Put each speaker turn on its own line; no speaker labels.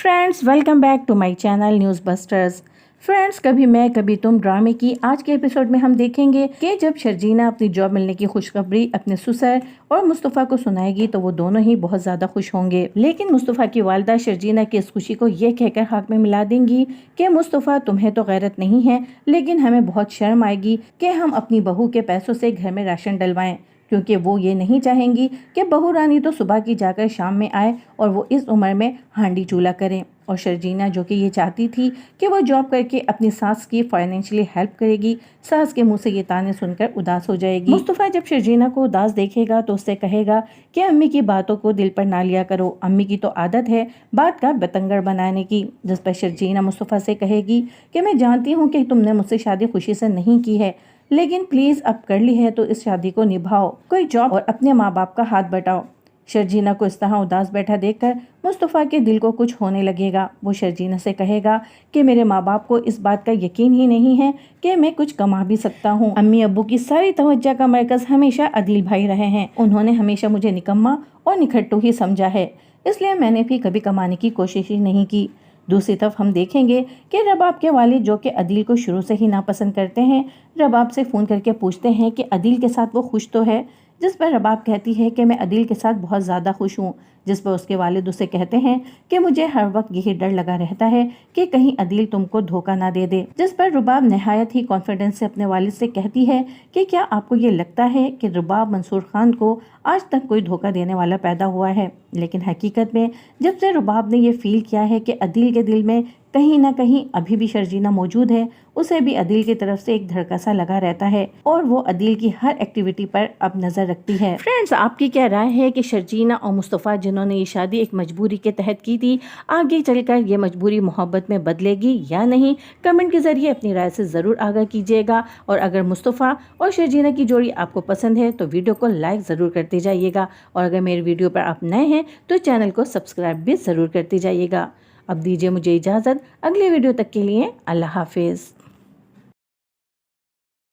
Friends, welcome back to my channel News Busters. Friends, कभी मैं कभी तुम ड्रामे की आज के एपिसोड में हम देखेंगे कि जब शर्जीना अपनी जॉब मिलने की खुशखबरी अपने सुसर और मुस्तफ़ा को सुनाएगी तो वो दोनों ही बहुत ज़्यादा खुश होंगे। लेकिन मुस्तफ़ा की वालिदा शर्जीना की इस खुशी को ये कहकर हाथ में मिला देंगी कि मुस्तफ़ा, तुम्हें तो गैरत नहीं है, लेकिन हमें बहुत शर्म आएगी कि हम अपनी बहू के पैसों से घर में राशन डलवाएं, क्योंकि वो ये नहीं चाहेंगी कि बहू रानी तो सुबह की जाकर शाम में आए और वो इस उम्र में हांडी चूल्हा करें। और शर्जीना, जो कि ये चाहती थी कि वो जॉब करके अपनी सास की फाइनेंशियली हेल्प करेगी, सास के मुंह से ये ताने सुनकर उदास हो जाएगी। मुस्तफ़ा जब शर्जीना को उदास देखेगा तो उससे कहेगा कि अम्मी की बातों को दिल पर ना लिया करो, अम्मी की तो आदत है बात का बतंगड़ बनाने की। जिस पर शर्जीना मुस्तफ़ा से कहेगी कि मैं जानती हूँ कि तुमने मुझसे शादी खुशी से नहीं की है, लेकिन प्लीज अब कर ली है तो इस शादी को निभाओ, कोई जॉब और अपने माँ बाप का हाथ बटाओ। शर्जीना को इस तरह उदास बैठा देखकर मुस्तफ़ा के दिल को कुछ होने लगेगा। वो शर्जीना से कहेगा कि मेरे माँ बाप को इस बात का यकीन ही नहीं है कि मैं कुछ कमा भी सकता हूँ। अम्मी अब्बू की सारी तवज्जो का मरकज हमेशा अदील भाई रहे हैं। उन्होंने हमेशा मुझे निकम्मा और निखट्टू ही समझा है, इसलिए मैंने भी कभी कमाने की कोशिश ही नहीं की। दूसरी तरफ हम देखेंगे कि रबाब के वालिद, जो कि अदील को शुरू से ही नापसंद करते हैं, रबाब से फ़ोन करके पूछते हैं कि अदील के साथ वो खुश तो है। जिस पर रबाब कहती है कि मैं अदील के साथ बहुत ज़्यादा खुश हूँ। जिस पर उसके वालिद उसे कहते हैं कि मुझे हर वक्त यही डर लगा रहता है कि कहीं अदील तुमको धोखा ना दे दे। जिस पर रुबाब नहायत ही कॉन्फिडेंस से अपने वालिद से कहती है कि क्या आपको ये लगता है कि रुबाब मंसूर खान को आज तक कोई धोखा देने वाला पैदा हुआ है? लेकिन हकीकत में जब से रुबाब ने ये फील किया है कि अदील के दिल में कहीं ना कहीं अभी भी शर्जीना मौजूद है, उसे भी अदील की तरफ से एक धड़का सा लगा रहता है और वो अदील की हर एक्टिविटी पर अब नजर रखती है। फ्रेंड्स, आपकी क्या राय है कि शर्जीना और मुस्तफ़ा, जिन्होंने ये शादी एक मजबूरी के तहत की थी, आगे चलकर ये मजबूरी मोहब्बत में बदलेगी या नहीं? कमेंट के जरिए अपनी राय से ज़रूर आगाह कीजिएगा। और अगर मुस्तफ़ा और शर्जीना की जोड़ी आपको पसंद है तो वीडियो को लाइक ज़रूर करते जाइएगा। और अगर मेरे वीडियो पर आप नए हैं तो चैनल को सब्सक्राइब भी ज़रूर करते जाइएगा। अब दीजिए मुझे इजाज़त। अगले वीडियो तक के लिए अल्लाह हाफिज़।